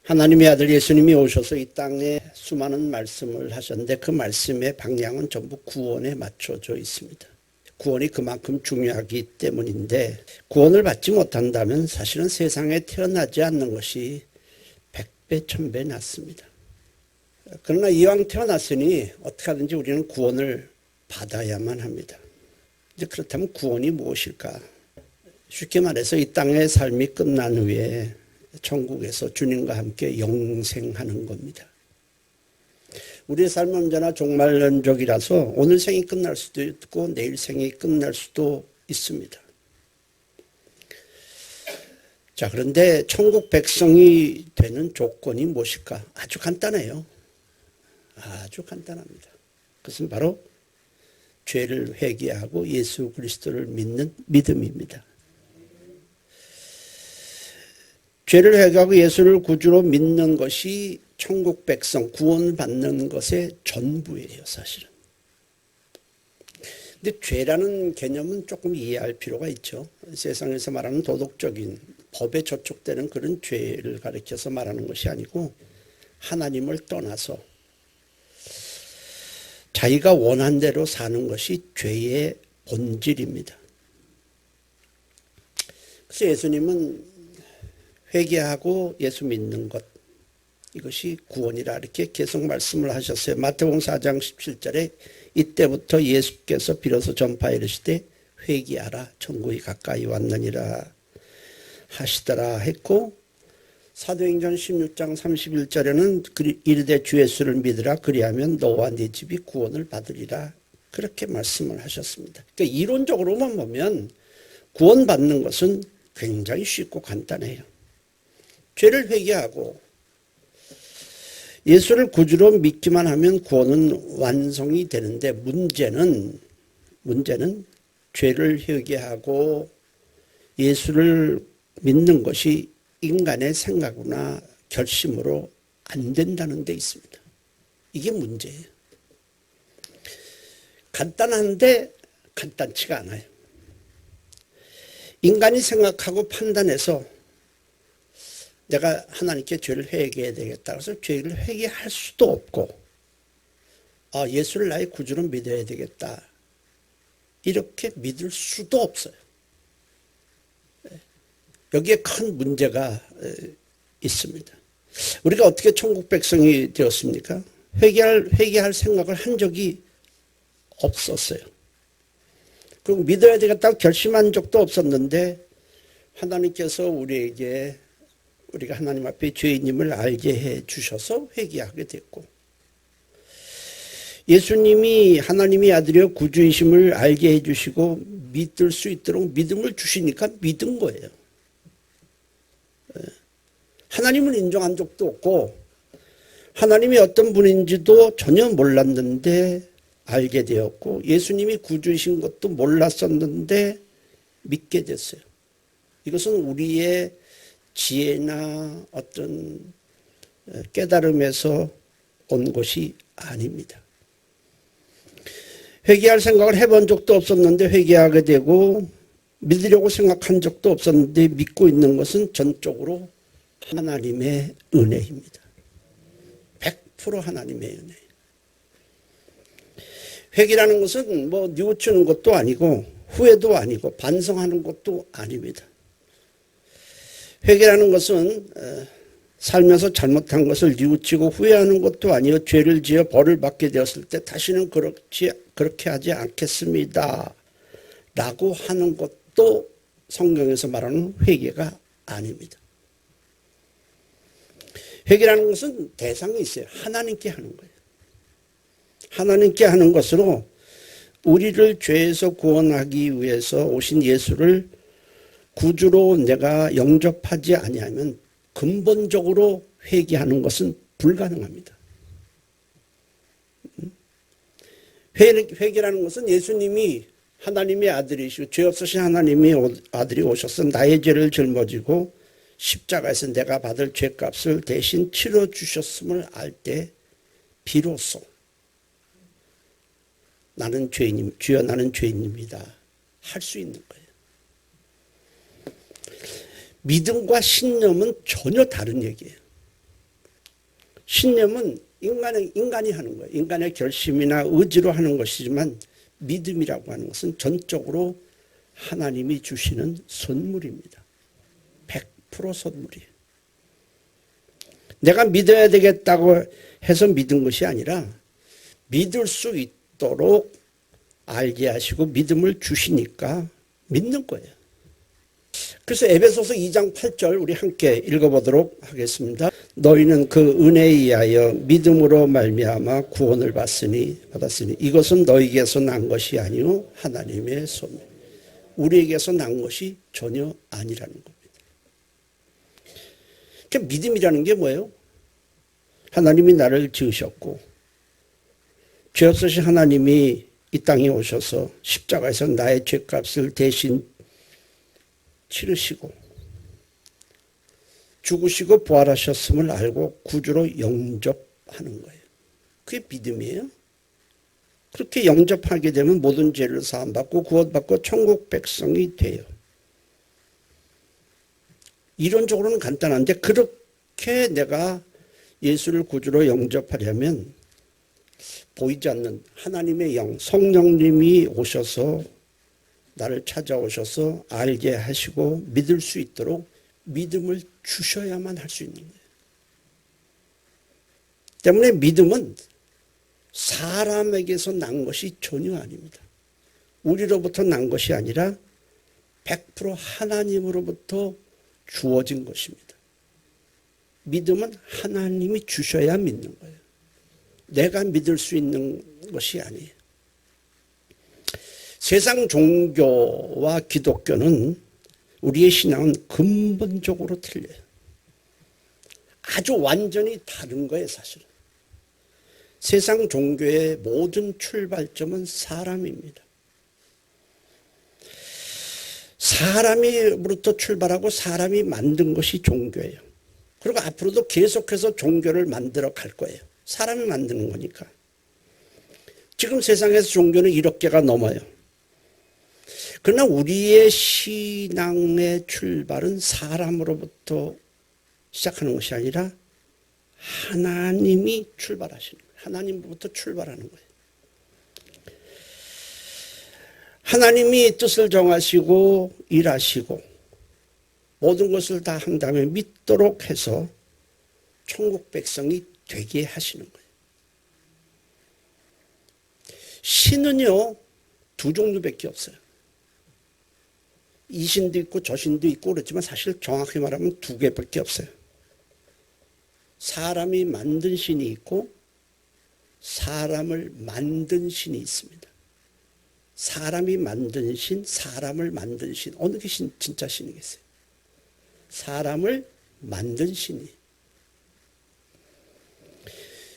하나님의 아들 예수님이 오셔서 이 땅에 수많은 말씀을 하셨는데 그 말씀의 방향은 전부 구원에 맞춰져 있습니다. 구원이 그만큼 중요하기 때문인데 구원을 받지 못한다면 사실은 세상에 태어나지 않는 것이 100배, 1000배 낫습니다. 그러나 이왕 태어났으니 어떻게 하든지 우리는 구원을 받아야만 합니다. 이제 그렇다면 구원이 무엇일까? 쉽게 말해서 이 땅의 삶이 끝난 후에 천국에서 주님과 함께 영생하는 겁니다. 우리의 삶은 언제나 종말론적이라서 오늘 생이 끝날 수도 있고 내일 생이 끝날 수도 있습니다. 자, 그런데 천국 백성이 되는 조건이 무엇일까? 아주 간단해요. 아주 간단합니다. 그것은 바로 죄를 회개하고 예수 그리스도를 믿는 믿음입니다. 죄를 회개하고 예수를 구주로 믿는 것이 천국 백성 구원받는 것의 전부예요, 사실은. 근데 죄라는 개념은 조금 이해할 필요가 있죠. 세상에서 말하는 도덕적인 법에 저촉되는 그런 죄를 가리켜서 말하는 것이 아니고 하나님을 떠나서 자기가 원한 대로 사는 것이 죄의 본질입니다. 그래서 예수님은 회개하고 예수 믿는 것, 이것이 구원이라 이렇게 계속 말씀을 하셨어요. 마태복음 4장 17절에 이때부터 예수께서 비로소 전파해 이르시되 회개하라 천국이 가까이 왔느니라 하시더라 했고, 사도행전 16장 31절에는 이르되 주 예수를 믿으라 그리하면 너와 네 집이 구원을 받으리라 그렇게 말씀을 하셨습니다. 그러니까 이론적으로만 보면 구원받는 것은 굉장히 쉽고 간단해요. 죄를 회개하고 예수를 구주로 믿기만 하면 구원은 완성이 되는데 문제는 죄를 회개하고 예수를 믿는 것이 인간의 생각이나 결심으로 안 된다는 데 있습니다. 이게 문제예요. 간단한데 간단치가 않아요. 인간이 생각하고 판단해서 내가 하나님께 죄를 회개해야 되겠다. 그래서 죄를 회개할 수도 없고, 예수를 나의 구주로 믿어야 되겠다. 이렇게 믿을 수도 없어요. 여기에 큰 문제가 있습니다. 우리가 어떻게 천국 백성이 되었습니까? 회개할 생각을 한 적이 없었어요. 그리고 믿어야 되겠다고 결심한 적도 없었는데 하나님께서 우리가 하나님 앞에 죄인임을 알게 해 주셔서 회개하게 됐고, 예수님이 하나님의 아들이여 구주이심을 알게 해 주시고 믿을 수 있도록 믿음을 주시니까 믿은 거예요. 하나님을 인정한 적도 없고 하나님이 어떤 분인지도 전혀 몰랐는데 알게 되었고, 예수님이 구주이신 것도 몰랐었는데 믿게 됐어요. 이것은 우리의 지혜나 어떤 깨달음에서 온 것이 아닙니다. 회개할 생각을 해본 적도 없었는데 회개하게 되고, 믿으려고 생각한 적도 없었는데 믿고 있는 것은 전적으로 하나님의 은혜입니다. 100% 하나님의 은혜. 회개라는 것은 뉘우치는 것도 아니고 후회도 아니고 반성하는 것도 아닙니다. 회개라는 것은 살면서 잘못한 것을 뉘우치고 후회하는 것도 아니요 죄를 지어 벌을 받게 되었을 때 다시는 그렇게 하지 않겠습니다 라고 하는 것도 성경에서 말하는 회개가 아닙니다. 회개라는 것은 대상이 있어요. 하나님께 하는 거예요. 하나님께 하는 것으로 우리를 죄에서 구원하기 위해서 오신 예수를 구주로 내가 영접하지 아니하면 근본적으로 회개하는 것은 불가능합니다. 회개라는 것은 예수님이 하나님의 아들이시고 죄 없으신 하나님의 아들이 오셔서 나의 죄를 짊어지고 십자가에서 내가 받을 죄값을 대신 치러주셨음을 알 때 비로소 나는 죄인임, 주여 나는 죄인입니다 할 수 있는 거예요. 믿음과 신념은 전혀 다른 얘기예요. 신념은 인간이 하는 거예요. 인간의 결심이나 의지로 하는 것이지만 믿음이라고 하는 것은 전적으로 하나님이 주시는 선물입니다. 100% 선물이에요. 내가 믿어야 되겠다고 해서 믿은 것이 아니라 믿을 수 있도록 알게 하시고 믿음을 주시니까 믿는 거예요. 그래서 에베소서 2장 8절 우리 함께 읽어보도록 하겠습니다. 너희는 그 은혜에 의하여 믿음으로 말미암아 구원을 받았으니 이것은 너희에게서 난 것이 아니요 하나님의 섭리. 우리에게서 난 것이 전혀 아니라는 겁니다. 그러니까 믿음이라는 게 뭐예요? 하나님이 나를 지으셨고 죄 없으신 하나님이 이 땅에 오셔서 십자가에서 나의 죄값을 대신 치르시고 죽으시고 부활하셨음을 알고 구주로 영접하는 거예요. 그게 믿음이에요. 그렇게 영접하게 되면 모든 죄를 사함받고 구원받고 천국 백성이 돼요. 이론적으로는 간단한데 그렇게 내가 예수를 구주로 영접하려면 보이지 않는 하나님의 영, 성령님이 오셔서 나를 찾아오셔서 알게 하시고 믿을 수 있도록 믿음을 주셔야만 할 수 있는 거예요. 때문에 믿음은 사람에게서 난 것이 전혀 아닙니다. 우리로부터 난 것이 아니라 100% 하나님으로부터 주어진 것입니다. 믿음은 하나님이 주셔야 믿는 거예요. 내가 믿을 수 있는 것이 아니에요. 세상 종교와 기독교는 우리의 신앙은 근본적으로 틀려요. 아주 완전히 다른 거예요, 사실은. 세상 종교의 모든 출발점은 사람입니다. 사람으로부터 출발하고 사람이 만든 것이 종교예요. 그리고 앞으로도 계속해서 종교를 만들어 갈 거예요. 사람이 만드는 거니까. 지금 세상에서 종교는 1억 개가 넘어요. 그러나 우리의 신앙의 출발은 사람으로부터 시작하는 것이 아니라 하나님이 출발하시는 거예요. 하나님으로부터 출발하는 거예요. 하나님이 뜻을 정하시고 일하시고 모든 것을 다 한 다음에 믿도록 해서 천국 백성이 되게 하시는 거예요. 신은요, 두 종류밖에 없어요. 이 신도 있고 저 신도 있고 그렇지만 사실 정확히 말하면 두 개밖에 없어요. 사람이 만든 신이 있고 사람을 만든 신이 있습니다. 사람이 만든 신, 사람을 만든 신. 어느 게 진짜 신이겠어요? 사람을 만든 신이.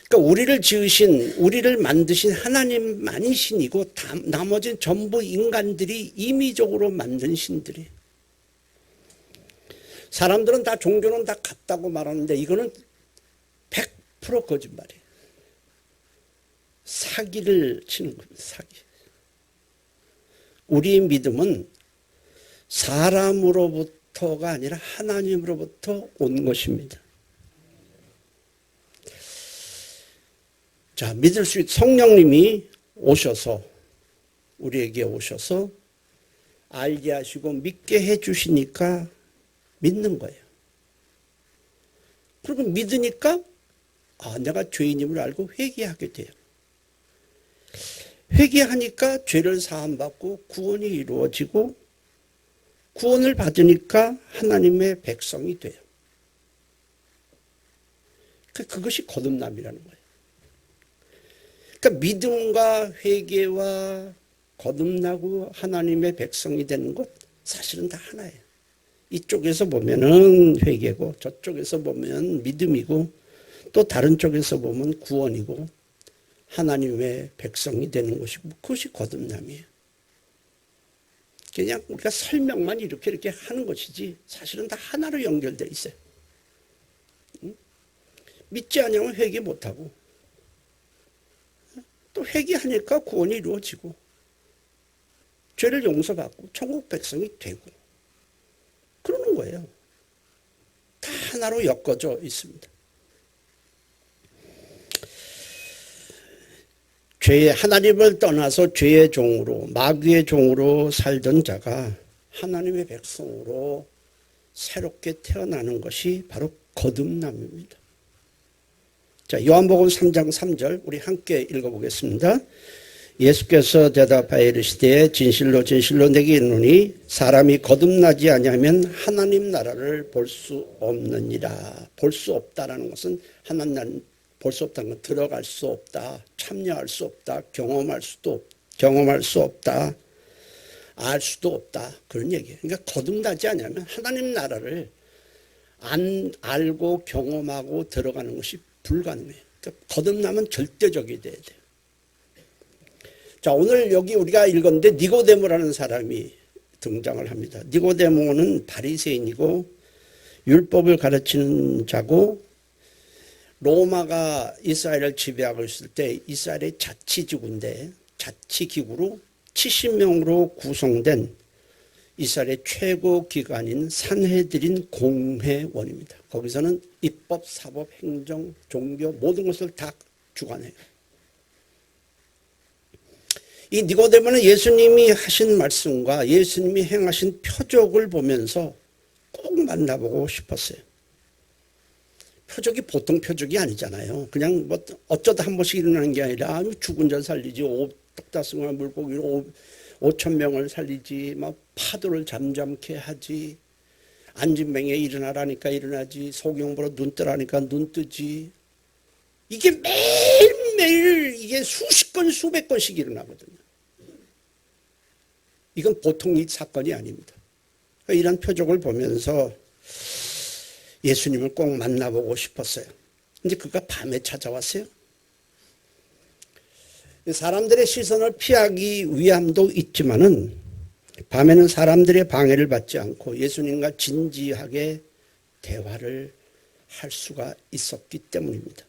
그러니까 우리를 지으신, 우리를 만드신 하나님만이 신이고 나머지는 전부 인간들이 임의적으로 만든 신들이. 사람들은 다 종교는 다 같다고 말하는데 이거는 100% 거짓말이에요. 사기를 치는 겁니다. 사기. 우리의 믿음은 사람으로부터가 아니라 하나님으로부터 온 것입니다. 자, 믿을 수 있는 성령님이 오셔서 우리에게 오셔서 알게 하시고 믿게 해 주시니까 믿는 거예요. 그리고 믿으니까 내가 죄인임을 알고 회개하게 돼요. 회개하니까 죄를 사함받고 구원이 이루어지고 구원을 받으니까 하나님의 백성이 돼요. 그것이 거듭남이라는 거예요. 그러니까 믿음과 회개와 거듭나고 하나님의 백성이 되는 것 사실은 다 하나예요. 이쪽에서 보면은 회개고 저쪽에서 보면 믿음이고 또 다른 쪽에서 보면 구원이고 하나님의 백성이 되는 것이고 그것이 거듭남이에요. 그냥 우리가 설명만 이렇게 하는 것이지 사실은 다 하나로 연결되어 있어요. 믿지 않으면 회개 못하고 또 회개하니까 구원이 이루어지고 죄를 용서받고 천국 백성이 되고 그러는 거예요. 다 하나로 엮어져 있습니다. 죄의 하나님을 떠나서 죄의 종으로 마귀의 종으로 살던 자가 하나님의 백성으로 새롭게 태어나는 것이 바로 거듭남입니다. 자, 요한복음 3장 3절 우리 함께 읽어보겠습니다. 예수께서 대답하여 이르시되 진실로 진실로 내게 이르노니 사람이 거듭나지 아니하면 하나님 나라를 볼 수 없느니라. 볼 수 없다라는 것은 하나님 나라를 볼 수 없다는 건 들어갈 수 없다, 참여할 수 없다, 경험할 수 없다, 알 수도 없다, 그런 얘기예요. 그러니까 거듭나지 않으면 하나님 나라를 안 알고 경험하고 들어가는 것이 불가능해요. 그러니까 거듭나면 절대적이 돼야 돼요. 자, 오늘 여기 우리가 읽었는데 니고데모라는 사람이 등장을 합니다. 니고데모는 바리새인이고 율법을 가르치는 자고 로마가 이스라엘을 지배하고 있을 때 이스라엘의 자치지구인데 자치기구로 70명으로 구성된 이스라엘의 최고 기관인 산헤드린 공회원입니다. 거기서는 입법, 사법, 행정, 종교 모든 것을 다 주관해요. 이 니고데모는 예수님이 하신 말씀과 예수님이 행하신 표적을 보면서 꼭 만나보고 싶었어요. 표적이 보통 표적이 아니잖아요. 그냥 뭐 어쩌다 한 번씩 일어나는 게 아니라 죽은 자 살리지, 떡다스마 물고기로 5,000명을 살리지, 막 파도를 잠잠케 하지, 안진뱅에 일어나라니까 일어나지, 소경보로 눈 뜨라니까 눈 뜨지. 이게 매일매일 이게 수십 건 수백 건씩 일어나거든요. 이건 보통 이 사건이 아닙니다. 이런 표적을 보면서 예수님을 꼭 만나보고 싶었어요. 근데 그가 밤에 찾아왔어요. 사람들의 시선을 피하기 위함도 있지만은 밤에는 사람들의 방해를 받지 않고 예수님과 진지하게 대화를 할 수가 있었기 때문입니다.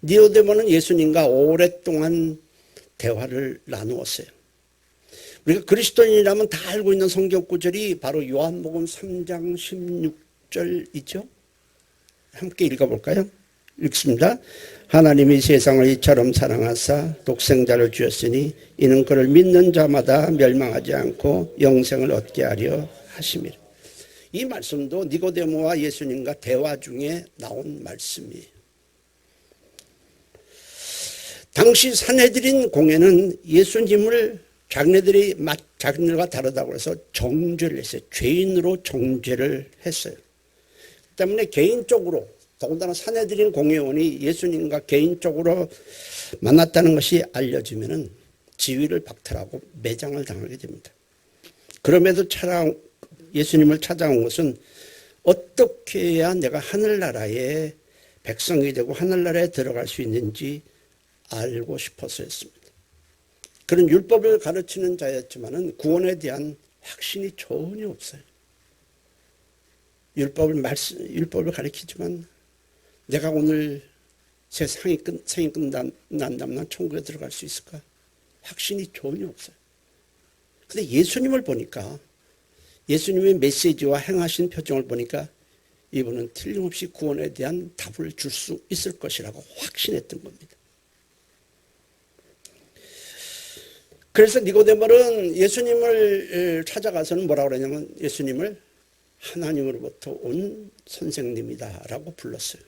니고데모는 예수님과 오랫동안 대화를 나누었어요. 우리가 그리스도인이라면 다 알고 있는 성경 구절이 바로 요한복음 3장 16절이죠. 함께 읽어볼까요? 읽습니다. 하나님이 세상을 이처럼 사랑하사 독생자를 주었으니 이는 그를 믿는 자마다 멸망하지 않고 영생을 얻게 하려 하심이라. 이 말씀도 니고데모와 예수님과 대화 중에 나온 말씀이에요. 당시 산헤드린 공회는 예수님을 자기네들과 다르다고 해서 정죄를 했어요. 죄인으로 정죄를 했어요. 그 때문에 개인적으로 더군다나 산헤드린 공회원이 예수님과 개인적으로 만났다는 것이 알려지면은 지위를 박탈하고 매장을 당하게 됩니다. 그럼에도 예수님을 찾아온 것은 어떻게 해야 내가 하늘나라의 백성이 되고 하늘나라에 들어갈 수 있는지 알고 싶어서였습니다. 그런 율법을 가르치는 자였지만은 구원에 대한 확신이 전혀 없어요. 율법을 가르치지만 내가 오늘 생이 끝난다면 천국에 들어갈 수 있을까? 확신이 전혀 없어요. 근데 예수님을 보니까 예수님의 메시지와 행하신 표정을 보니까 이분은 틀림없이 구원에 대한 답을 줄 수 있을 것이라고 확신했던 겁니다. 그래서 니고데모는 예수님을 찾아가서는 뭐라고 그러냐면 예수님을 하나님으로부터 온 선생님이다라고 불렀어요.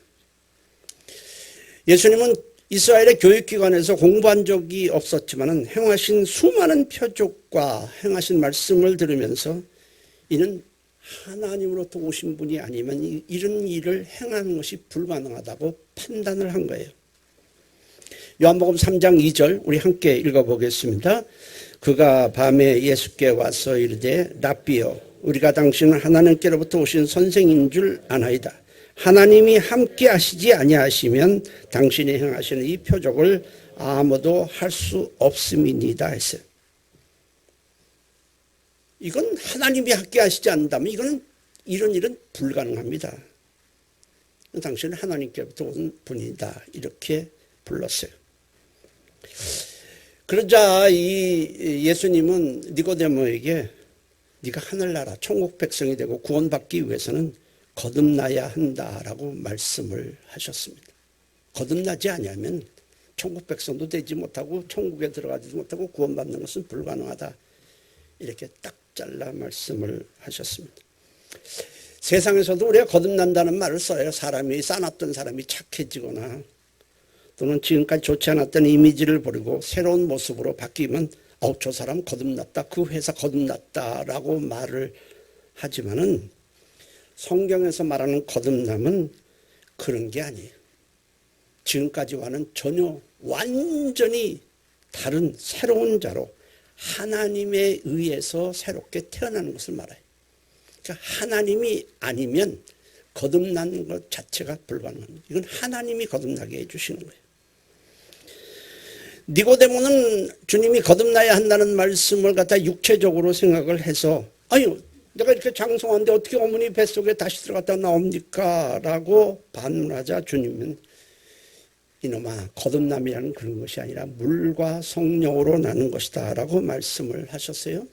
예수님은 이스라엘의 교육기관에서 공부한 적이 없었지만 행하신 수많은 표적과 행하신 말씀을 들으면서 이는 하나님으로부터 오신 분이 아니면 이런 일을 행하는 것이 불가능하다고 판단을 한 거예요. 요한복음 3장 2절 우리 함께 읽어보겠습니다. 그가 밤에 예수께 와서 이르되 랍비여 우리가 당신은 하나님께로부터 오신 선생인 줄 아나이다. 하나님이 함께 하시지 아니하시면 당신이 행하시는 이 표적을 아무도 할 수 없음이니이다 했어요. 이건 하나님이 함께 하시지 않는다면 이런 일은 불가능합니다. 당신은 하나님께로부터 온 분이다 이렇게 불렀어요. 그러자 이 예수님은 니고데모에게 네가 하늘나라 천국 백성이 되고 구원받기 위해서는 거듭나야 한다라고 말씀을 하셨습니다. 거듭나지 않으면 천국 백성도 되지 못하고 천국에 들어가지도 못하고 구원받는 것은 불가능하다. 이렇게 딱 잘라 말씀을 하셨습니다. 세상에서도 우리가 거듭난다는 말을 써요. 사람이 싸놨던 사람이 착해지거나 또는 지금까지 좋지 않았던 이미지를 버리고 새로운 모습으로 바뀌면 저 사람 거듭났다. 그 회사 거듭났다라고 말을 하지만은 성경에서 말하는 거듭남은 그런 게 아니에요. 지금까지와는 전혀 완전히 다른 새로운 자로 하나님에 의해서 새롭게 태어나는 것을 말해요. 그러니까 하나님이 아니면 거듭나는 것 자체가 불가능합니다. 이건 하나님이 거듭나게 해주시는 거예요. 니고데모는 주님이 거듭나야 한다는 말씀을 갖다 육체적으로 생각을 해서 아유 내가 이렇게 장성한데 어떻게 어머니 뱃속에 다시 들어갔다 나옵니까? 라고 반문하자 주님은 이놈아 거듭남이라는 그런 것이 아니라 물과 성령으로 나는 것이다 라고 말씀을 하셨어요.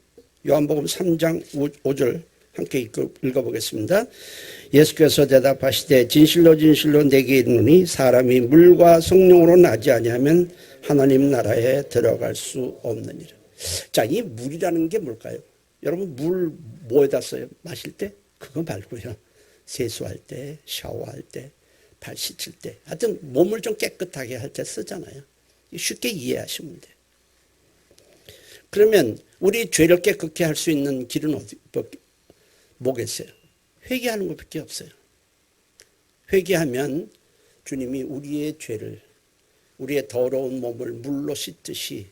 요한복음 3장 5절 함께 읽어보겠습니다. 예수께서 대답하시되 진실로 진실로 내게 이르노니 사람이 물과 성령으로 나지 아니하면 하나님 나라에 들어갈 수 없느니라. 자, 이 물이라는 게 뭘까요? 여러분 물 뭐에다 써요? 마실 때? 그거 말고요. 세수할 때, 샤워할 때, 발 씻을 때, 하여튼 몸을 좀 깨끗하게 할 때 쓰잖아요. 쉽게 이해하시면 돼요. 그러면 우리 죄를 깨끗게 할 수 있는 길은 뭐겠어요? 회개하는 것밖에 없어요. 회개하면 주님이 우리의 죄를, 우리의 더러운 몸을 물로 씻듯이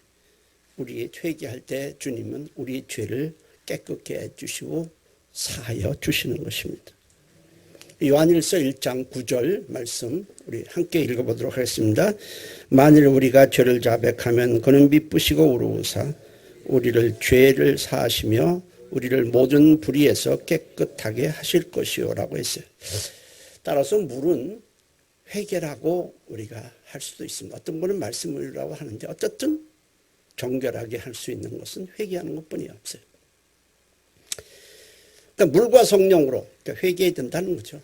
우리 회개할 때 주님은 우리의 죄를 깨끗게 해주시고 사하여 주시는 것입니다. 요한일서 1장 9절 말씀 우리 함께 읽어보도록 하겠습니다. 만일 우리가 죄를 자백하면 그는 미쁘시고 우루우사 우리를 죄를 사하시며 우리를 모든 불의에서 깨끗하게 하실 것이요 라고 했어요. 따라서 물은 회개라고 우리가 할 수도 있습니다. 어떤 분은 말씀이라고 하는데 어쨌든 정결하게 할 수 있는 것은 회개하는 것뿐이 없어요. 그러니까 물과 성령으로 그러니까 회개해야 된다는 거죠.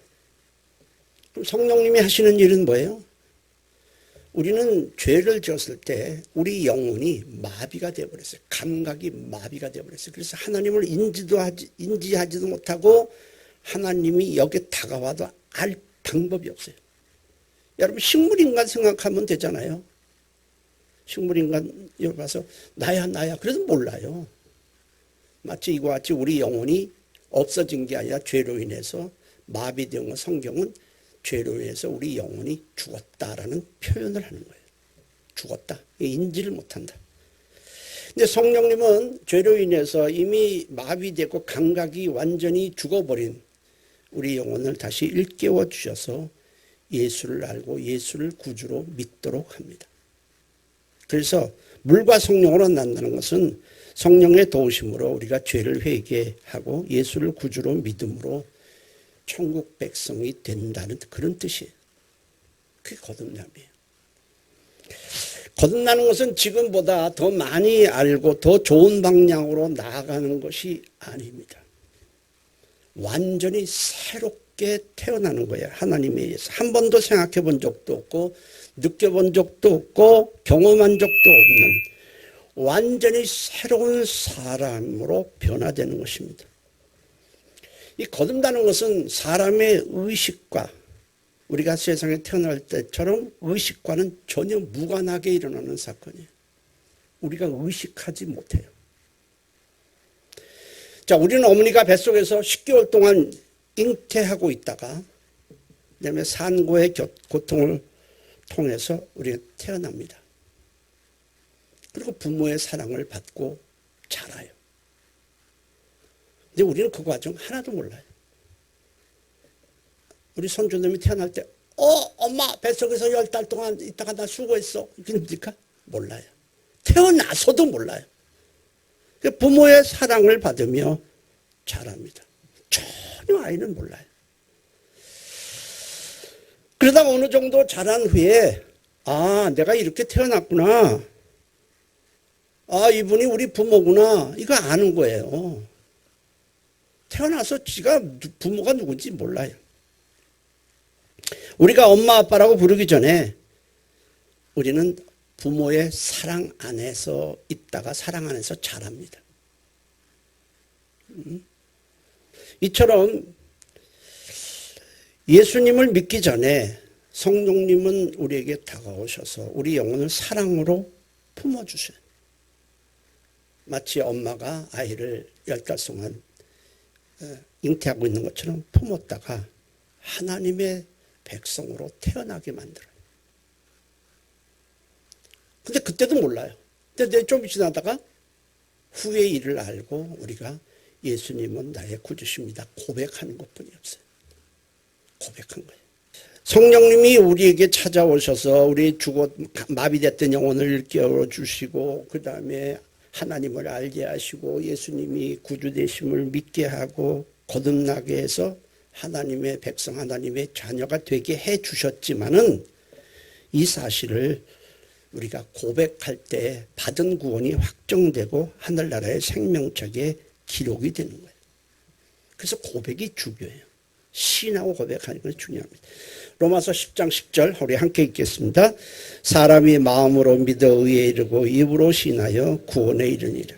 그럼 성령님이 하시는 일은 뭐예요? 우리는 죄를 지었을 때 우리 영혼이 마비가 되어버렸어요. 감각이 마비가 되어버렸어요. 그래서 하나님을 인지하지도 못하고 하나님이 여기에 다가와도 알 방법이 없어요. 여러분 식물인간 생각하면 되잖아요. 식물인간 여기 봐서 나야 그래도 몰라요. 마치 이와 같이 우리 영혼이 없어진 게 아니라 죄로 인해서 마비된 것. 성경은 죄로 인해서 우리 영혼이 죽었다라는 표현을 하는 거예요. 죽었다. 인지를 못한다. 근데 성령님은 죄로 인해서 이미 마비되고 감각이 완전히 죽어버린 우리 영혼을 다시 일깨워 주셔서 예수를 알고 예수를 구주로 믿도록 합니다. 그래서 물과 성령으로 난다는 것은 성령의 도우심으로 우리가 죄를 회개하고 예수를 구주로 믿음으로 천국 백성이 된다는 그런 뜻이에요. 그게 거듭남이에요. 거듭나는 것은 지금보다 더 많이 알고 더 좋은 방향으로 나아가는 것이 아닙니다. 완전히 새롭게 태어나는 거예요. 하나님에 의해서. 한 번도 생각해 본 적도 없고 느껴본 적도 없고 경험한 적도 없는 완전히 새로운 사람으로 변화되는 것입니다. 이 거듭나는 것은 사람의 의식과 우리가 세상에 태어날 때처럼 의식과는 전혀 무관하게 일어나는 사건이에요. 우리가 의식하지 못해요. 자, 우리는 어머니가 뱃속에서 10개월 동안 잉태하고 있다가 그다음에 산고의 고통을 통해서 우리가 태어납니다. 그리고 부모의 사랑을 받고 자라요. 근데 우리는 그 과정 하나도 몰라요. 우리 손주놈이 태어날 때 엄마 뱃속에서 10달 동안 있다가 나 수고했어. 이게 뭡니까? 몰라요. 태어나서도 몰라요. 부모의 사랑을 받으며 자랍니다. 전혀 아이는 몰라요. 그러다가 어느 정도 자란 후에 내가 이렇게 태어났구나. 이분이 우리 부모구나. 이거 아는 거예요. 태어나서 지가 부모가 누군지 몰라요. 우리가 엄마 아빠라고 부르기 전에 우리는 부모의 사랑 안에서 있다가 사랑 안에서 자랍니다. 이처럼 예수님을 믿기 전에 성령님은 우리에게 다가오셔서 우리 영혼을 사랑으로 품어주셔요. 마치 엄마가 아이를 10달 동안 잉태하고 있는 것처럼 품었다가 하나님의 백성으로 태어나게 만들어요. 근데 그때도 몰라요. 근데 좀 지나다가 후의 일을 알고 우리가 예수님은 나의 구주십니다. 고백하는 것뿐이 없어요. 고백한 거예요. 성령님이 우리에게 찾아오셔서 우리 죽어 마비됐던 영혼을 일깨워 주시고 그 다음에 하나님을 알게 하시고 예수님이 구주 되심을 믿게 하고 거듭나게 해서 하나님의 백성, 하나님의 자녀가 되게 해 주셨지만은 이 사실을 우리가 고백할 때 받은 구원이 확정되고 하늘나라의 생명책에 기록이 되는 거예요. 그래서 고백이 중요해요. 신하고 고백하는 건 중요합니다. 로마서 10장 10절 우리 함께 읽겠습니다. 사람이 마음으로 믿어 의에 이르고 입으로 신하여 구원에 이르니라.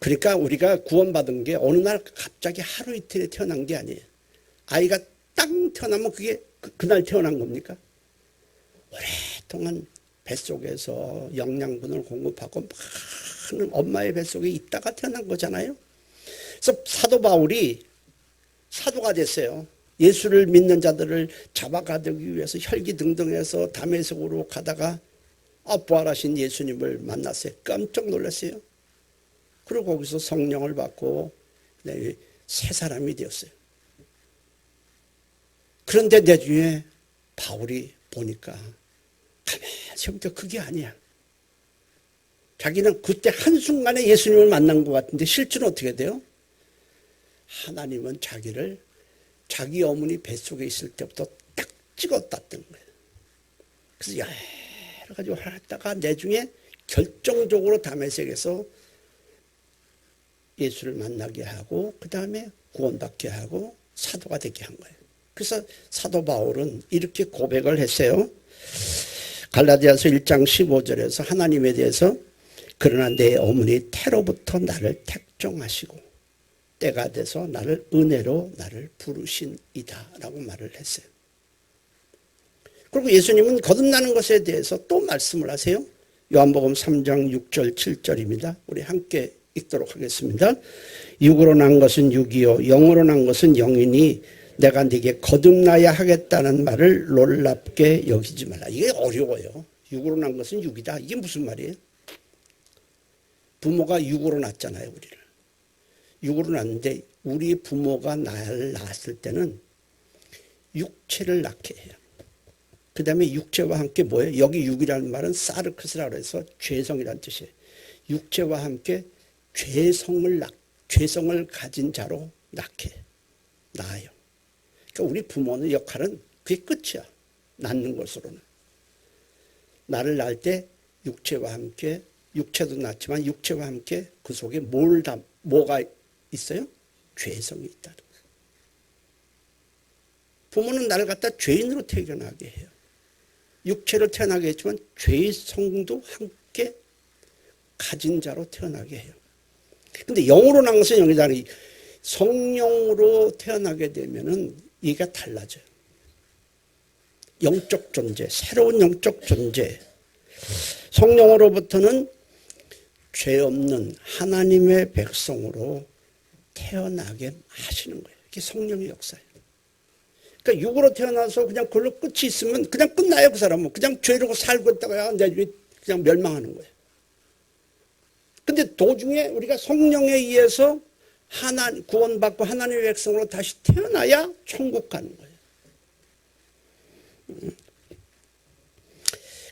그러니까 우리가 구원받은 게 어느 날 갑자기 하루 이틀에 태어난 게 아니에요. 아이가 딱 태어나면 그게 그날 태어난 겁니까? 오랫동안 뱃속에서 영양분을 공급하고 많은 엄마의 뱃속에 있다가 태어난 거잖아요. 그래서 사도 바울이 사도가 됐어요. 예수를 믿는 자들을 잡아가기 위해서 혈기등등해서 다메섹으로 가다가 부활하신 예수님을 만났어요. 깜짝 놀랐어요. 그리고 거기서 성령을 받고 새 사람이 되었어요. 그런데 나중에 바울이 보니까 가만히 보니까 그게 아니야. 자기는 그때 한순간에 예수님을 만난 것 같은데 실제로 어떻게 돼요? 하나님은 자기를 자기 어머니 뱃속에 있을 때부터 딱 찍었다던 거예요. 그래서 여러 가지 하다가 나중에 결정적으로 다메섹에서 예수를 만나게 하고 그 다음에 구원받게 하고 사도가 되게 한 거예요. 그래서 사도 바울은 이렇게 고백을 했어요. 갈라디아서 1장 15절에서 하나님에 대해서 그러나 내 어머니 태로부터 나를 택정하시고 때가 돼서 나를 은혜로 나를 부르신이다 라고 말을 했어요. 그리고 예수님은 거듭나는 것에 대해서 또 말씀을 하세요. 요한복음 3장 6절 7절입니다. 우리 함께 읽도록 하겠습니다. 육으로 난 것은 육이요 영으로 난 것은 영이니 내가 네게 거듭나야 하겠다는 말을 놀랍게 여기지 말라. 이게 어려워요. 육으로 난 것은 육이다. 이게 무슨 말이에요? 부모가 육으로 낳잖아요, 우리를. 육으로 낳는데 우리 부모가 나를 낳았을 때는 육체를 낳게 해요. 그 다음에 육체와 함께 뭐예요? 여기 육이라는 말은 사르크스라고 해서 죄성이라는 뜻이에요. 육체와 함께 죄성을 가진 자로 낳아요. 그러니까 우리 부모의 역할은 그게 끝이야. 낳는 것으로는. 나를 낳을 때 육체와 함께 육체도 낳지만 육체와 함께 그 속에 뭐가 있어요? 죄성이 있다는 거예요. 부모는 나를 갖다 죄인으로 태어나게 해요. 육체로 태어나게 했지만 죄성도 함께 가진 자로 태어나게 해요. 근데 영으로 난 것은 영이다. 성령으로 태어나게 되면은 이가 달라져요. 영적 존재, 새로운 영적 존재. 성령으로부터는 죄 없는 하나님의 백성으로 태어나게 하시는 거예요. 이게 성령의 역사예요. 그러니까 육으로 태어나서 그냥 그걸로 끝이 있으면 그냥 끝나요. 그 사람은 그냥 죄로 살고 있다가 나중에 그냥 멸망하는 거예요. 근데 도중에 우리가 성령에 의해서 구원받고 하나님의 백성으로 다시 태어나야 천국 가는 거예요.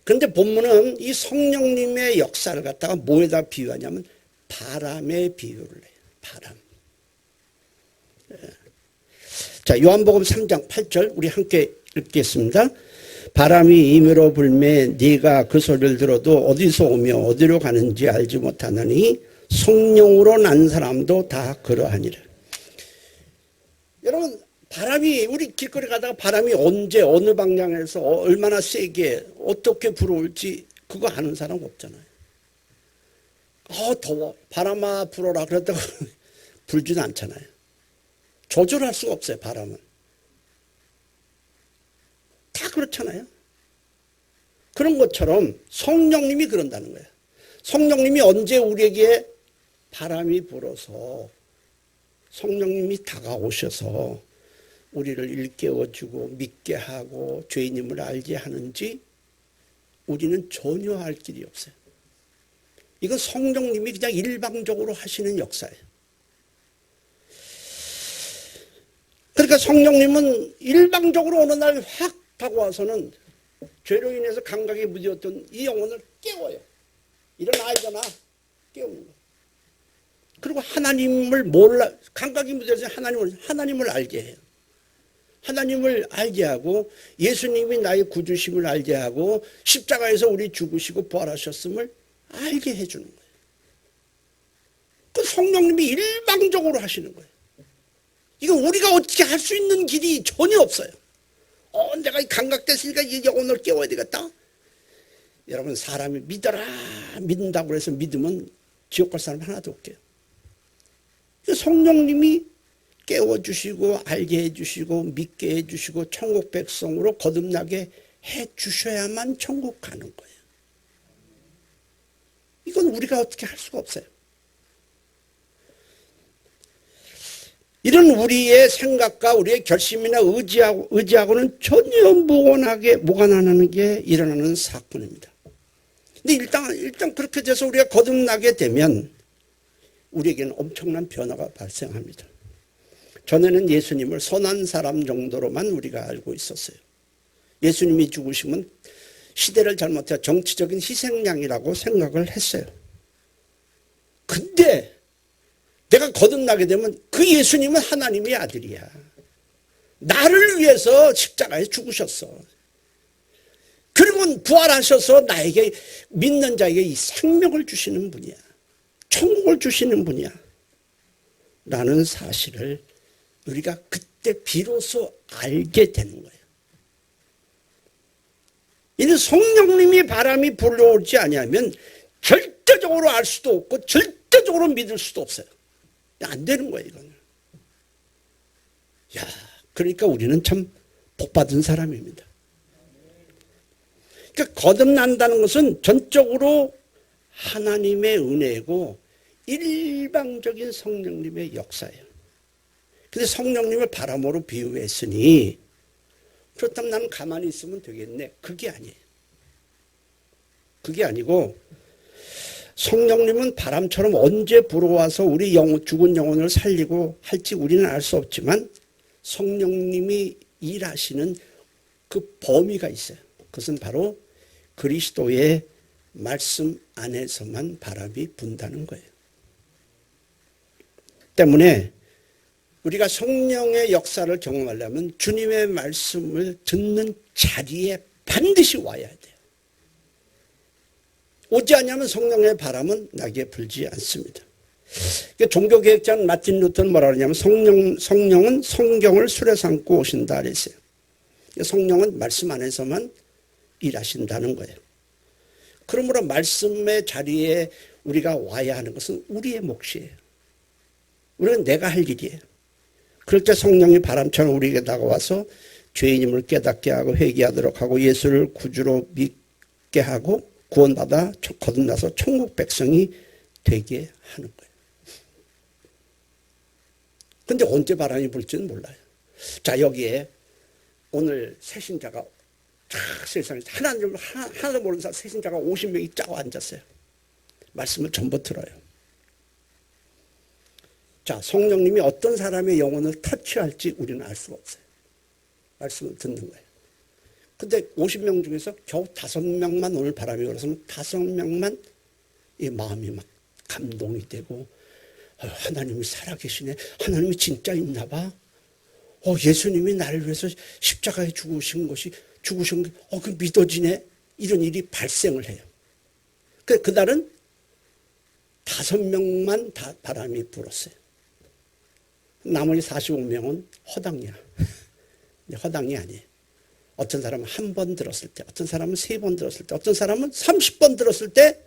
그런데 본문은 이 성령님의 역사를 갖다가 뭐에다 비유하냐면 바람에 비유를 해요. 바람. 자, 요한복음 3장 8절 우리 함께 읽겠습니다. 바람이 임의로 불매 네가 그 소리를 들어도 어디서 오며 어디로 가는지 알지 못하느니 성령으로 난 사람도 다 그러하니라. 여러분 바람이 우리 길거리 가다가 바람이 언제 어느 방향에서 얼마나 세게 어떻게 불어올지 그거 아는 사람 없잖아요. 더워 바람아 불어라 그랬다가 불지는 않잖아요. 조절할 수가 없어요. 바람은 다 그렇잖아요. 그런 것처럼 성령님이 그런다는 거예요. 성령님이 언제 우리에게 바람이 불어서 성령님이 다가오셔서 우리를 일깨워주고 믿게 하고 죄인임을 알게 하는지 우리는 전혀 알 길이 없어요. 이건 성령님이 그냥 일방적으로 하시는 역사예요. 그러니까 성령님은 일방적으로 어느 날 확 다가와서는 죄로 인해서 감각에 무디었던 이 영혼을 깨워요. 일어나 깨우는 거예요. 그리고 하나님을 몰라 감각이 무디어서 하나님을 알게 해요. 하나님을 알게 하고 예수님이 나의 구주심을 알게 하고 십자가에서 우리 죽으시고 부활하셨음을 알게 해주는 거예요. 그 성령님이 일방적으로 하시는 거예요. 이거 우리가 어떻게 할 수 있는 길이 전혀 없어요. 내가 감각됐으니까 이 영혼을 깨워야 되겠다. 여러분 사람이 믿는다고 해서 믿으면 지옥 갈 사람 하나도 없게요. 성령님이 깨워주시고 알게 해주시고 믿게 해주시고 천국 백성으로 거듭나게 해주셔야만 천국 가는 거예요. 이건 우리가 어떻게 할 수가 없어요. 이런 우리의 생각과 우리의 결심이나 의지하고는 전혀 무관하는 게 일어나는 사건입니다. 근데 일단 그렇게 돼서 우리가 거듭나게 되면 우리에게는 엄청난 변화가 발생합니다. 전에는 예수님을 선한 사람 정도로만 우리가 알고 있었어요. 예수님이 죽으시면 시대를 잘못해 정치적인 희생양이라고 생각을 했어요. 근데 내가 거듭나게 되면 그 예수님은 하나님의 아들이야. 나를 위해서 십자가에 죽으셨어. 그리고 부활하셔서 나에게 믿는 자에게 이 생명을 주시는 분이야. 천국을 주시는 분이야. 라는 사실을 우리가 그때 비로소 알게 되는 거예요. 이는 성령님이 바람이 불러오지 아니하면 절대적으로 알 수도 없고 절대적으로 믿을 수도 없어요. 안 되는 거예요, 이거는. 그러니까 우리는 참 복받은 사람입니다. 그러니까 거듭난다는 것은 전적으로 하나님의 은혜고 일방적인 성령님의 역사예요. 근데 성령님을 바람으로 비유했으니 그렇다면 나는 가만히 있으면 되겠네. 그게 아니에요. 그게 아니고 성령님은 바람처럼 언제 불어와서 우리 죽은 영혼을 살리고 할지 우리는 알 수 없지만 성령님이 일하시는 그 범위가 있어요. 그것은 바로 그리스도의 말씀 안에서만 바람이 분다는 거예요. 때문에 우리가 성령의 역사를 경험하려면 주님의 말씀을 듣는 자리에 반드시 와야 돼요. 오지 않으면 성령의 바람은 나게 불지 않습니다. 종교개혁자 마틴 루터는 뭐라 그러냐면 성령은 성경을 술에 삼고 오신다 그랬어요. 성령은 말씀 안에서만 일하신다는 거예요. 그러므로 말씀의 자리에 우리가 와야 하는 것은 우리의 몫이에요. 우리는 내가 할 일이에요. 그럴 때 성령이 바람처럼 우리에게 다가와서 죄인임을 깨닫게 하고 회개하도록 하고 예수를 구주로 믿게 하고 구원받아 거듭나서 천국 백성이 되게 하는 거예요. 근데 언제 바람이 불지는 몰라요. 자, 여기에 오늘 새신자가 세상에 하나도 모르는 사람 새신자가 50명이 짜고 앉았어요. 말씀을 전부 들어요. 자, 성령님이 어떤 사람의 영혼을 터치할지 우리는 알 수가 없어요. 말씀을 듣는 거예요. 근데 50명 중에서 겨우 5명만 오늘 바람이 불어서면 5명만 이 마음이 막 감동이 되고 하나님이 살아계시네. 하나님이 진짜 있나 봐. 예수님이 나를 위해서 십자가에 죽으신 게 그 믿어지네. 이런 일이 발생을 해요. 그날은 5명만 다 바람이 불었어요. 나머지 45명은 허당이야. 근데 허당이 아니에요. 어떤 사람은 한 번 들었을 때, 어떤 사람은 3번 들었을 때, 어떤 사람은 30번 들었을 때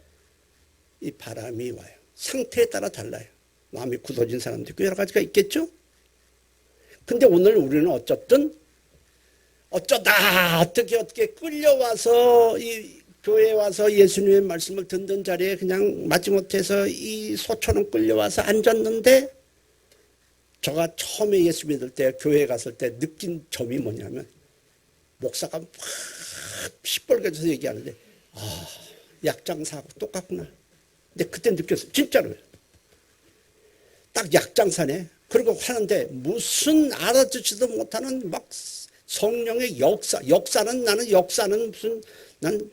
이 바람이 와요. 상태에 따라 달라요. 마음이 굳어진 사람도 있고 여러 가지가 있겠죠. 근데 오늘 우리는 어쩌다 어떻게 끌려와서 이 교회에 와서 예수님의 말씀을 듣는 자리에 그냥 마지못해서 이 소처럼 끌려와서 앉았는데, 제가 처음에 예수 믿을 때 교회에 갔을 때 느낀 점이 뭐냐면, 목사가 막 시뻘개져서 얘기하는데 약장사하고 똑같구나. 근데 그때 느꼈어요. 진짜로요. 딱 약장사네. 그리고 하는데 무슨 알아듣지도 못하는 막 성령의 역사는 무슨, 난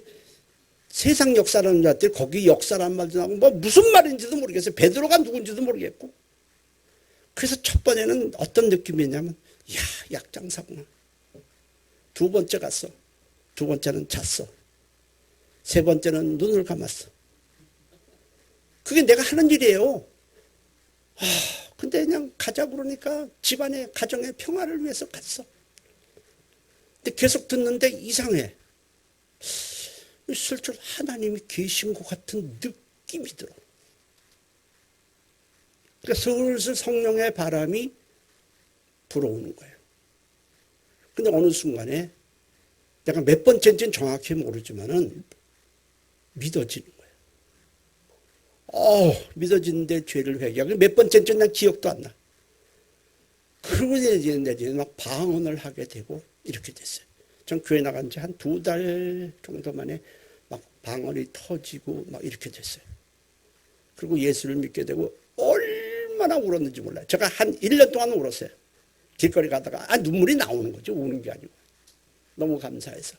세상 역사라는 줄 알았더니 거기 역사란 말도 나오고 뭐 무슨 말인지도 모르겠어요. 베드로가 누군지도 모르겠고. 그래서 첫 번에는 어떤 느낌이냐면, 야, 약장사구나. 두 번째 갔어. 두 번째는 잤어. 세 번째는 눈을 감았어. 그게 내가 하는 일이에요. 근데 그냥 가자 그러니까 집안의 가정의 평화를 위해서 갔어. 근데 계속 듣는데 이상해. 슬슬 하나님이 계신 것 같은 느낌이 들어. 그러니까 슬슬 성령의 바람이 불어오는 거예요. 근데 어느 순간에 내가 몇 번째인지는 정확히 모르지만은 믿어지는 거예요. 믿어지는데 죄를 회개하고 몇 번째인지는 난 기억도 안 나. 그러고 이제 막 방언을 하게 되고 이렇게 됐어요. 전 교회 나간 지 한 2달 정도 만에 막 방언이 터지고 막 이렇게 됐어요. 그리고 예수를 믿게 되고 얼마나 울었는지 몰라요. 제가 한 1년 동안 울었어요. 길거리 가다가 눈물이 나오는 거죠. 우는 게 아니고. 너무 감사해서.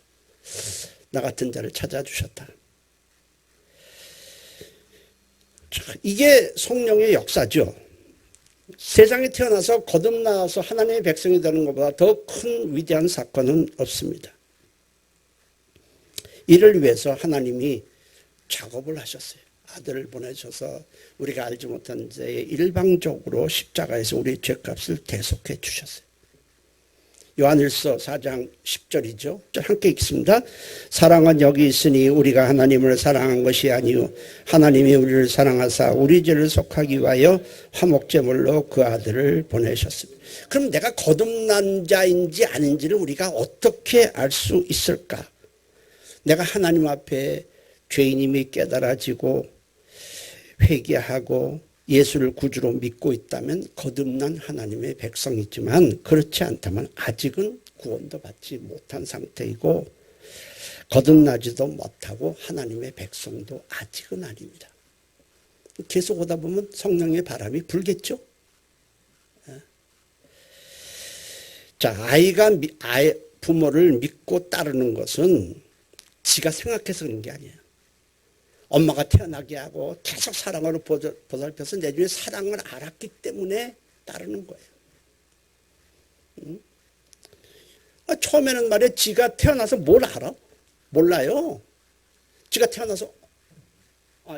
나 같은 자를 찾아주셨다. 자, 이게 성령의 역사죠. 세상에 태어나서 거듭나서 하나님의 백성이 되는 것보다 더 큰 위대한 사건은 없습니다. 이를 위해서 하나님이 작업을 하셨어요. 아들을 보내셔서 우리가 알지 못한 죄에 일방적으로 십자가에서 우리의 죄값을 대속해 주셨어요. 요한일서 4장 10절이죠. 함께 읽습니다. 사랑은 여기 있으니 우리가 하나님을 사랑한 것이 아니요 하나님이 우리를 사랑하사 우리 죄를 속하기 위하여 화목제물로 그 아들을 보내셨습니다. 그럼 내가 거듭난 자인지 아닌지를 우리가 어떻게 알 수 있을까? 내가 하나님 앞에 죄인임이 깨달아지고 회개하고 예수를 구주로 믿고 있다면 거듭난 하나님의 백성이지만, 그렇지 않다면 아직은 구원도 받지 못한 상태이고 거듭나지도 못하고 하나님의 백성도 아직은 아닙니다. 계속 오다 보면 성령의 바람이 불겠죠. 자, 아이가 부모를 믿고 따르는 것은 지가 생각해서 그런 게 아니에요. 엄마가 태어나게 하고 계속 사랑으로 보살펴서 내중에 사랑을 알았기 때문에 따르는 거예요. 처음에는 말이야, 지가 태어나서 뭘 알아? 몰라요. 지가 태어나서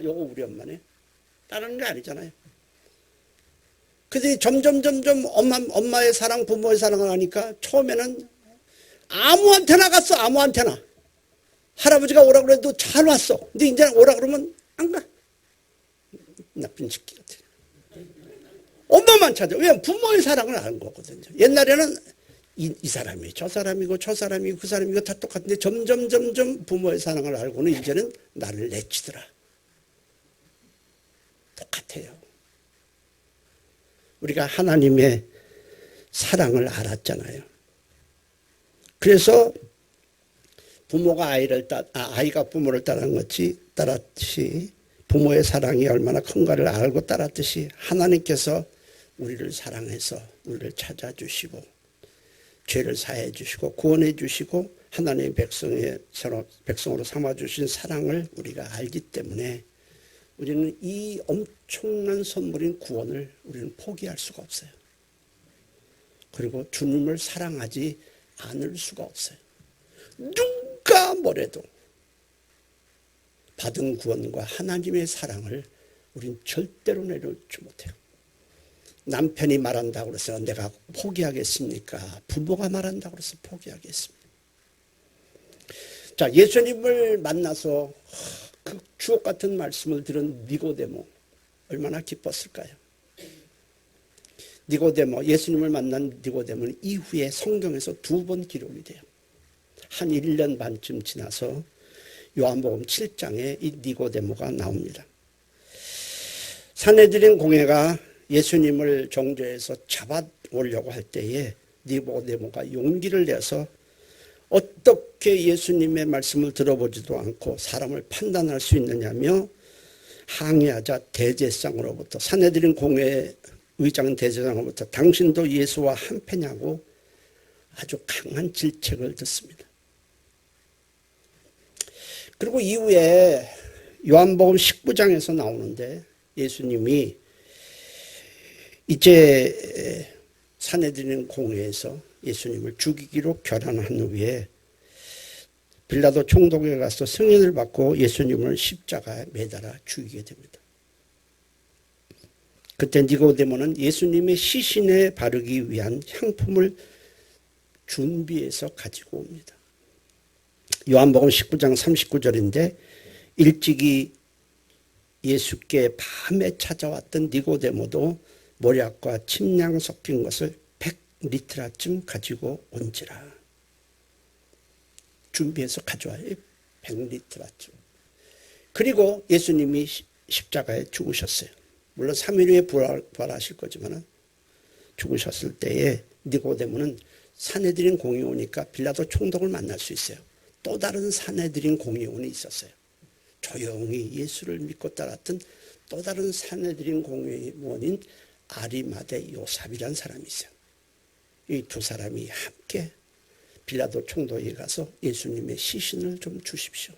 요거 우리 엄마네. 따르는 게 아니잖아요. 근데 점점 엄마의 사랑, 부모의 사랑을 하니까 처음에는 아무한테나 갔어. 아무한테나. 할아버지가 오라 그래도 잘 왔어. 근데 이제 오라 그러면 안 가. 나쁜 새끼 같아. 엄마만 찾아. 왜? 부모의 사랑을 아는 거거든요. 옛날에는 이 사람이 저 사람이고 저 사람이고 그 사람이고 다 똑같은데 점점 부모의 사랑을 알고는 이제는 나를 내치더라. 똑같아요. 우리가 하나님의 사랑을 알았잖아요. 그래서 부모가 아이가 부모를 따랐듯이 부모의 사랑이 얼마나 큰가를 알고 따랐듯이 하나님께서 우리를 사랑해서 우리를 찾아주시고 죄를 사해 주시고 구원해 주시고 하나님의 백성으로 삼아주신 사랑을 우리가 알기 때문에 우리는 이 엄청난 선물인 구원을 우리는 포기할 수가 없어요. 그리고 주님을 사랑하지 않을 수가 없어요. 누가 뭐래도 받은 구원과 하나님의 사랑을 우린 절대로 내려놓지 못해요. 남편이 말한다고 그래서 내가 포기하겠습니까? 부모가 말한다고 그래서 포기하겠습니까? 자, 예수님을 만나서 그 주옥 같은 말씀을 들은 니고데모 얼마나 기뻤을까요? 니고데모, 예수님을 만난 니고데모는 이후에 성경에서 2번 기록이 돼요. 한 1년 반쯤 지나서 요한복음 7장에 이 니고데모가 나옵니다. 산헤드린 공회가 예수님을 정죄해서 잡아오려고 할 때에 니고데모가 용기를 내서 어떻게 예수님의 말씀을 들어보지도 않고 사람을 판단할 수 있느냐며 항의하자 대제사장으로부터, 산헤드린 공회 의장 대제사장으로부터 당신도 예수와 한패냐고 아주 강한 질책을 듣습니다. 그리고 이후에 요한복음 19장에서 나오는데 예수님이 이제 산헤드린 공회에서 예수님을 죽이기로 결단한 후에 빌라도 총독에 가서 승인을 받고 예수님을 십자가에 매달아 죽이게 됩니다. 그때 니고데모는 예수님의 시신에 바르기 위한 향품을 준비해서 가지고 옵니다. 요한복음 19장 39절인데 일찍이 예수께 밤에 찾아왔던 니고데모도 모략과 침향 섞인 것을 100리트라쯤 가지고 온지라. 준비해서 가져와요. 100리트라쯤. 그리고 예수님이 십자가에 죽으셨어요. 물론 3일 후에 부활하실 거지만 죽으셨을 때에 니고데모는 산헤드린 공의원이니까 빌라도 총독을 만날 수 있어요. 또 다른 산헤드린 공의원이 있었어요. 조용히 예수를 믿고 따랐던 또 다른 산헤드린 공의원인 아리마대 요삽이라는 사람이 있어요. 이 두 사람이 함께 빌라도 총독에 가서 예수님의 시신을 좀 주십시오.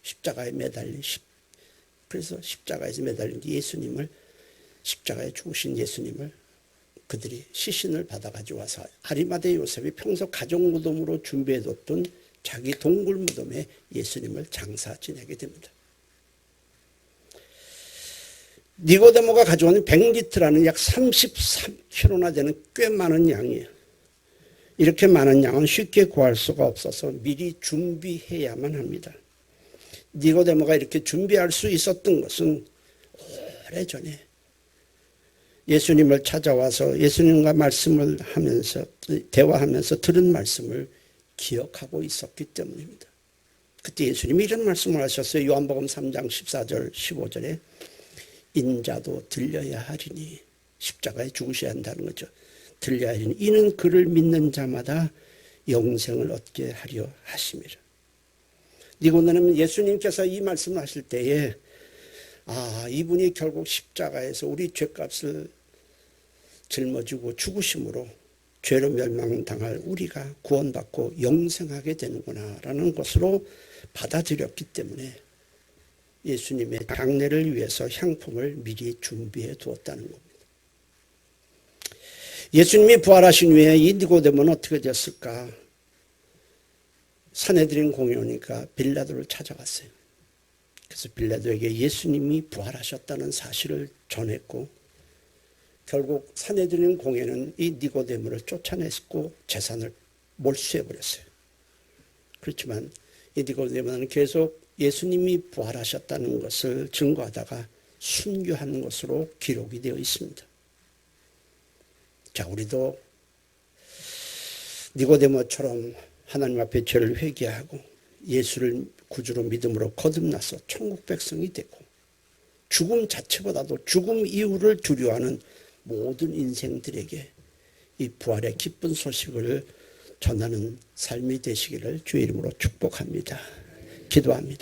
십자가에 매달린 그래서 십자가에서 매달린 예수님을, 십자가에 죽으신 예수님을 그들이 시신을 받아가지고 와서 아리마대 요셉이 평소 가족 무덤으로 준비해뒀던 자기 동굴 무덤에 예수님을 장사 지내게 됩니다. 니고데모가 가져온 100리트라는 약 33kg나 되는 꽤 많은 양이에요. 이렇게 많은 양은 쉽게 구할 수가 없어서 미리 준비해야만 합니다. 니고데모가 이렇게 준비할 수 있었던 것은 오래전에 예수님을 찾아와서 예수님과 말씀을 하면서 대화하면서 들은 말씀을 기억하고 있었기 때문입니다. 그때 예수님이 이런 말씀을 하셨어요. 요한복음 3장 14절 15절에 인자도 들려야 하리니, 십자가에 죽으셔야 한다는 거죠. 들려야 하리니 이는 그를 믿는 자마다 영생을 얻게 하려 하심이라. 니고데모는 예수님께서 이 말씀을 하실 때에 이분이 결국 십자가에서 우리 죄값을 짊어지고 죽으심으로 죄로 멸망당할 우리가 구원받고 영생하게 되는구나 라는 것으로 받아들였기 때문에 예수님의 장례를 위해서 향품을 미리 준비해 두었다는 겁니다. 예수님이 부활하신 후에 이 니고데모는 어떻게 됐을까? 산헤드린 공회오니까 빌라도를 찾아갔어요. 그래서 빌라도에게 예수님이 부활하셨다는 사실을 전했고 결국 산헤드린 공회는 이 니고데모를 쫓아냈고 재산을 몰수해버렸어요. 그렇지만 이 니고데모는 계속 예수님이 부활하셨다는 것을 증거하다가 순교한 것으로 기록이 되어 있습니다. 자, 우리도 니고데모처럼 하나님 앞에 죄를 회개하고 예수를 구주로 믿음으로 거듭나서 천국 백성이 되고 죽음 자체보다도 죽음 이후를 두려워하는 모든 인생들에게 이 부활의 기쁜 소식을 전하는 삶이 되시기를 주의 이름으로 축복합니다. 기도합니다.